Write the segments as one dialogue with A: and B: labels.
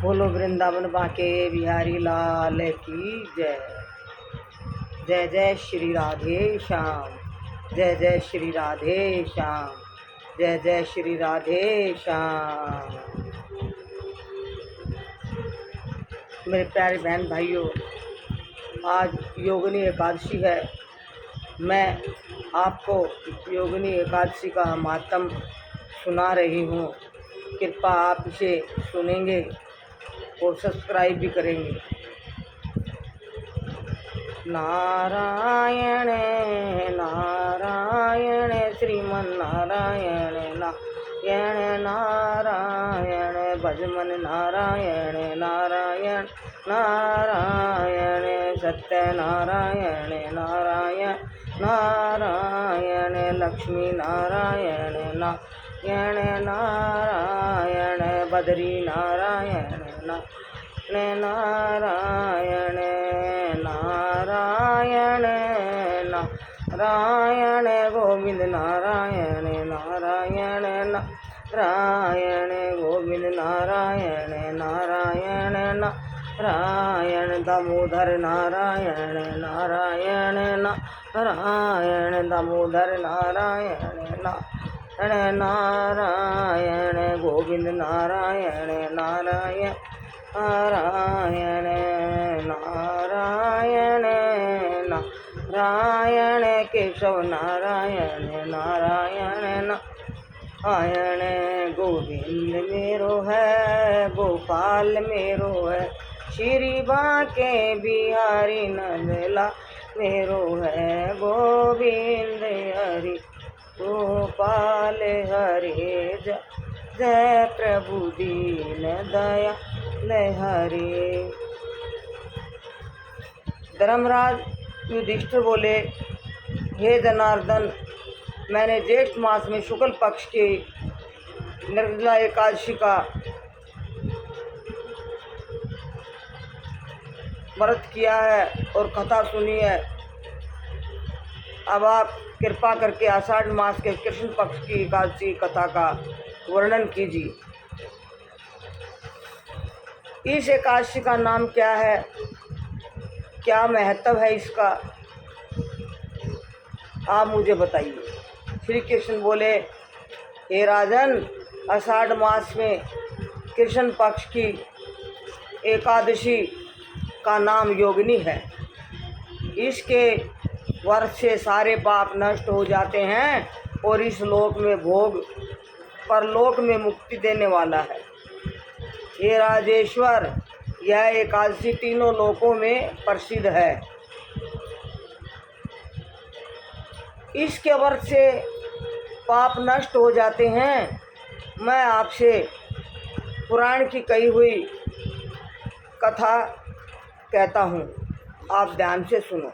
A: बोलो वृंदावन बाके बिहारी लाल की जय। जय जय श्री राधे श्याम, जय जय श्री राधे श्याम, जय जय श्री राधे श्याम। मेरे प्यारे बहन भाइयों, आज योगिनी एकादशी है। मैं आपको योगिनी एकादशी का महात्म सुना रही हूँ। कृपया आप इसे सुनेंगे और सब्सक्राइब भी करेंगे। नारायण नारायण श्रीमन नारायण नारायण नारायण भजमन नारायण नारायण नारायण सत्य नारायण नारायण नारायण लक्ष्मी नारायण नारायण नारायण बद्री नारायण नारायण नारायण नारायण गोविंद नारायण नारायण नारायण गोविंद नारायण नारायण नारायण दामोदर नारायण नारायण नारायण दामोदर नारायण नारायण गोविंद नारायण नारायण नारायण नारायण नारायण केशव नारायण नारायण नारायण गोविंद मेरो है गोपाल मेरो है श्री बांके बिहारी नंदला मेरो है गोविंद हरि गोपाल हरे जय प्रभु दीन दया हरे। धर्मराज युधिष्ठिर बोले, हे जनार्दन, मैंने ज्येष्ठ मास में शुक्ल पक्ष की निर्जला एकादशी का व्रत किया है और कथा सुनी है। अब आप कृपा करके आषाढ़ मास के कृष्ण पक्ष की एकादशी कथा का वर्णन कीजिए। इस एकादशी का नाम क्या है, क्या महत्व है इसका, आप मुझे बताइए। श्री कृष्ण बोले, हे राजन, आषाढ़ मास में कृष्ण पक्ष की एकादशी का नाम योगिनी है। इसके व्रत से सारे पाप नष्ट हो जाते हैं और इस लोक में भोग परलोक में मुक्ति देने वाला है। हे राजेश्वर, यह एकादशी तीनों लोकों में प्रसिद्ध है। इसके व्रत से पाप नष्ट हो जाते हैं। मैं आपसे पुराण की कही हुई कथा कहता हूँ, आप ध्यान से सुनो।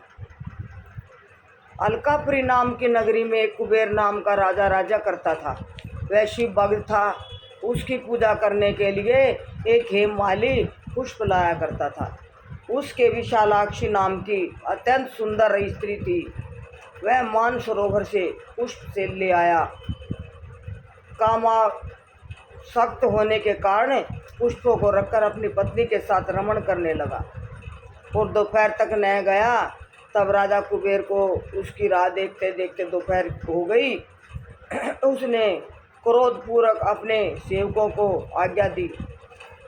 A: अलकापुरी नाम की नगरी में एक कुबेर नाम का राजा राजा करता था। वह शिव भक्त था। उसकी पूजा करने के लिए एक हेममाली पुष्प लाया करता था। उसके विशालाक्षी नाम की अत्यंत सुंदर स्त्री थी। वह मानसरोवर से पुष्प से ले आया। कामासक्त होने के कारण पुष्पों को रखकर अपनी पत्नी के साथ रमण करने लगा और दोपहर तक न गया। तब राजा कुबेर को उसकी राह देखते देखते दोपहर हो गई। उसने क्रोधपूर्वक अपने सेवकों को आज्ञा दी,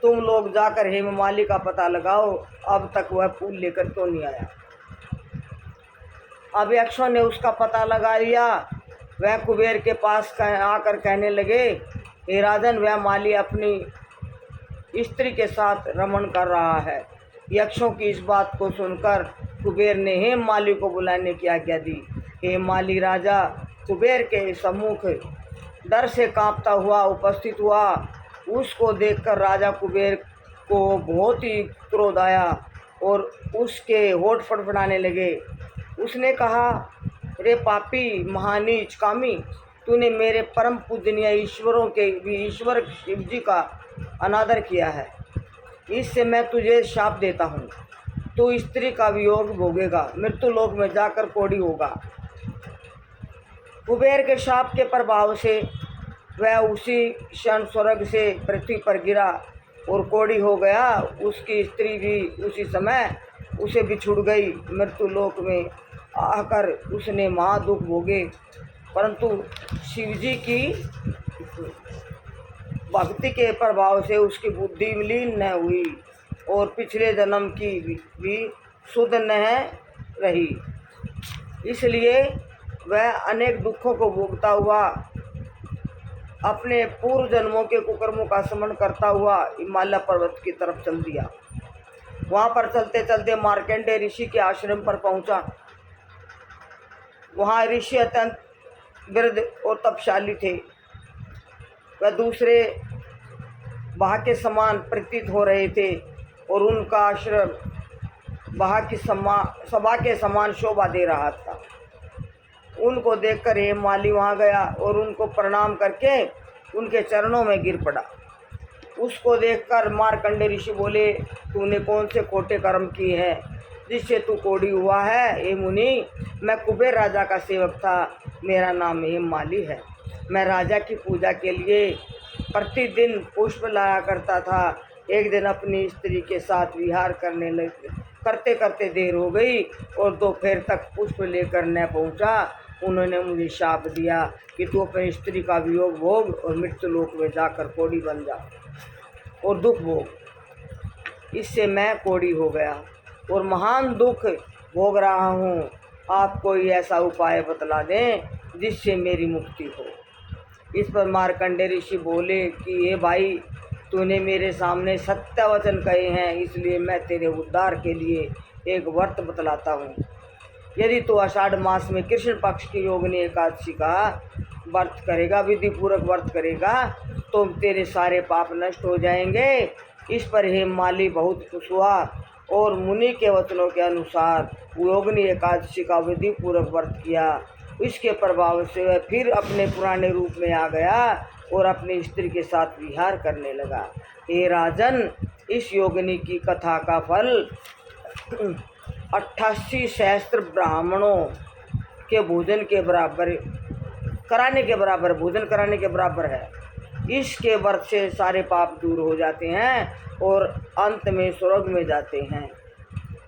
A: तुम लोग जाकर हेममाली का पता लगाओ, अब तक वह फूल लेकर क्यों नहीं आया। अब यक्षों ने उसका पता लगा लिया। वह कुबेर के पास आकर कहने लगे, हे राजन, वह माली अपनी स्त्री के साथ रमण कर रहा है। यक्षों की इस बात को सुनकर कुबेर ने हेममाली को बुलाने की आज्ञा दी। हेममाली राजा कुबेर के सम्मुख डर से कांपता हुआ उपस्थित हुआ। उसको देखकर राजा कुबेर को बहुत ही क्रोध आया और उसके होठ फड़फड़ाने लगे। उसने कहा, रे पापी महानीच कामी, तूने मेरे परम पूजनीय ईश्वरों के भी ईश्वर शिव जी का अनादर किया है। इससे मैं तुझे शाप देता हूँ, तू स्त्री का वियोग भोगेगा, मृत्यु लोक में जाकर कोढ़ी होगा। कुबेर के शाप के प्रभाव से वह उसी क्षण स्वर्ग से पृथ्वी पर गिरा। और कोड़ी हो गया। उसकी स्त्री भी उसी समय उसे बिछुड़ गई। मृत्यु लोक में आकर उसने महा दुख भोगे, परंतु शिवजी की भक्ति के प्रभाव से उसकी बुद्धि मलिन न हुई और पिछले जन्म की भी शुद्ध न रही। इसलिए वह अनेक दुखों को भोगता हुआ अपने पूर्व जन्मों के कुकर्मों का स्मरण करता हुआ हिमालय पर्वत की तरफ चल दिया। वहाँ पर चलते चलते मार्कंडेय ऋषि के आश्रम पर पहुँचा। वहाँ ऋषि अत्यंत वृद्ध और तपशाली थे। वह दूसरे बाह के समान प्रतीत हो रहे थे और उनका आश्रम बाह की सभा के समान शोभा दे रहा था। उनको देखकर हेममाली वहाँ गया और उनको प्रणाम करके उनके चरणों में गिर पड़ा। उसको देखकर मार्कंडेय ऋषि बोले, तूने कौन से खोटे कर्म किए हैं जिससे तू कोढ़ी हुआ है? हे मुनि, मैं कुबेर राजा का सेवक था। मेरा नाम हेममाली है। मैं राजा की पूजा के लिए प्रतिदिन पुष्प लाया करता था। एक दिन अपनी स्त्री के साथ विहार करते करते देर हो गई और दोपहर तक पुष्प लेकर न पहुंचा। उन्होंने मुझे शाप दिया कि तू अपनी स्त्री का वियोग भोग और मृत्यु लोक में जाकर कोढ़ी बन जा और दुख भोग। इससे मैं कोढ़ी हो गया और महान दुख भोग रहा हूँ। आप कोई ऐसा उपाय बतला दें जिससे मेरी मुक्ति हो। इस पर मार्कंडेय ऋषि बोले कि ये भाई, तूने मेरे सामने सत्य वचन कहे हैं, इसलिए मैं तेरे उद्धार के लिए एक व्रत बतलाता हूँ। यदि तू आषाढ़ मास में कृष्ण पक्ष की योगिनी एकादशी का व्रत करेगा, विधि पूर्वक व्रत करेगा, तो तेरे सारे पाप नष्ट हो जाएंगे। इस पर हेममाली बहुत खुश हुआ और मुनि के वचनों के अनुसार योगिनी एकादशी का विधि पूर्वक व्रत किया। इसके प्रभाव से वह फिर अपने पुराने रूप में आ गया और अपनी स्त्री के साथ विहार करने लगा। हे राजन, इस योगिनी की कथा का फल 88 सहस्त्र ब्राह्मणों के भोजन के बराबर भोजन कराने के बराबर है। इसके व्रत से सारे पाप दूर हो जाते हैं और अंत में स्वर्ग में जाते हैं।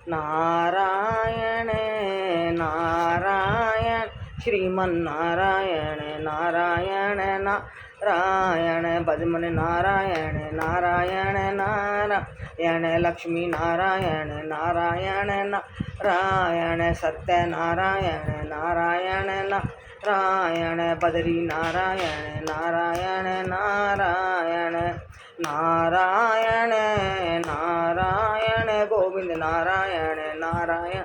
A: नारायण नारायण श्रीमन नारायण नारायण नारायण भजमन नारायण नारायण नारायण लक्ष्मी नारायण नारायण नारायण सत्य नारायण नारायण नारायण बद्री नारायण नारायण नारायण नारायण नारायण गोविंद नारायण नारायण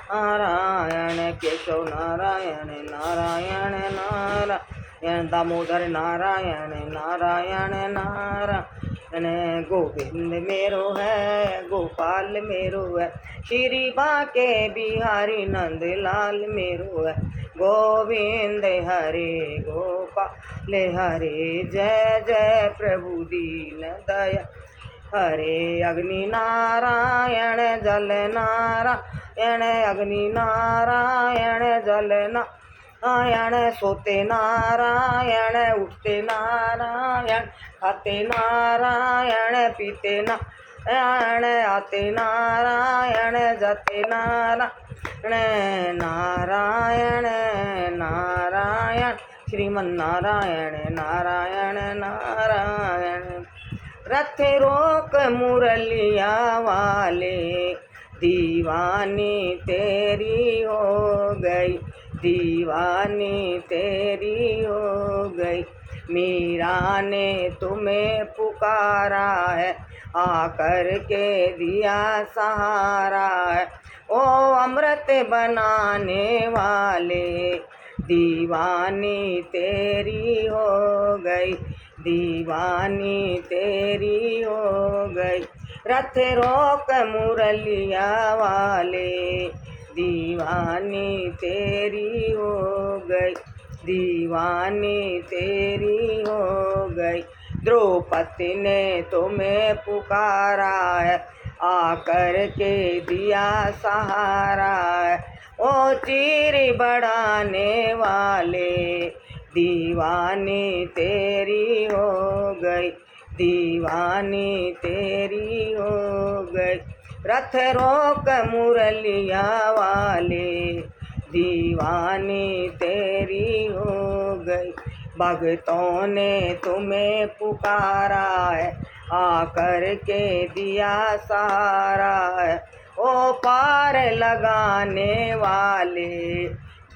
A: नारायण केशव नारायण नारायण नारायण दामोदर नारायण नारायण नारायण गोविंद मेरो है, गोपाल मेरो है, श्री बाके बिहारी नंदलाल मेरो है। गोविंद हरे गोपाल हरे, जय जय प्रभु दीन दया हरे। अग्नि नारायण जल नारायण, अग्नि नारायण जल नारायण, सोते नारायण उठते नारायण, खाते नारायण पीते नारायण, आते नारायण जाते नारायण नारायण नारायण श्रीमन नारायण नारायण नारायण। रथ रोक मुरलिया वाले, दीवानी तेरी हो गई, दीवानी तेरी हो गई। मीरा ने तुम्हें पुकारा है, आकर के दिया सहारा है। ओ अमृत बनाने वाले, दीवानी तेरी हो गई, दीवानी तेरी हो गई। रथ रोक मुरलिया वाले, दीवानी तेरी हो गई, दीवानी तेरी हो गई। द्रौपदी ने तुम्हें पुकारा है, आकर के दिया सहारा है। ओ चीरी बढ़ाने वाले, दीवानी तेरी हो गई, दीवानी तेरी हो गई। रथ रोक मुरलिया वाले, दीवानी तेरी हो गई। भक्तों ने तुम्हें पुकारा है, आकर के दिया सहारा है। ओ पार लगाने वाले,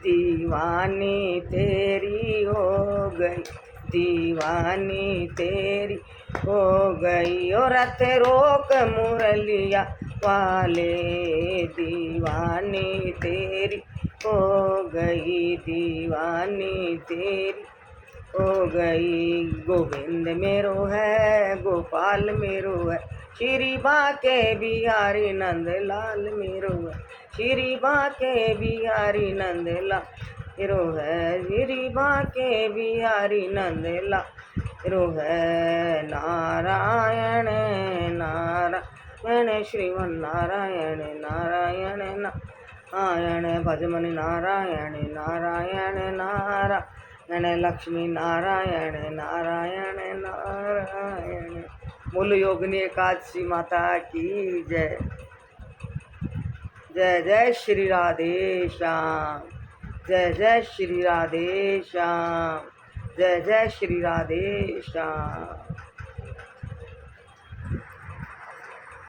A: दीवानी तेरी हो गई, दीवानी तेरी हो गई। ओ रथ रोक मुरलिया वाले, दीवानी तेरी हो गई, दीवानी तेरी हो गई। गोविंद मेरो है, गोपाल मेरो है, श्री बाके बिहारी नंद लाल मेरो है, श्री बाके बिहारी नंद लाल मेरो है, श्री बाके बिहारी नंद लाल मेरो है। नारायण नारायण श्रीमन नारायण नारायण नारायण, भजमन नारायण नारायण नारायण, लक्ष्मी नारायण नारायण नारायण। बोलो योगिनी एकादशी माता की जय। जय जय श्री राधे श्याम, जय जय श्री राधे श्याम, जय जय श्री राधे श्याम।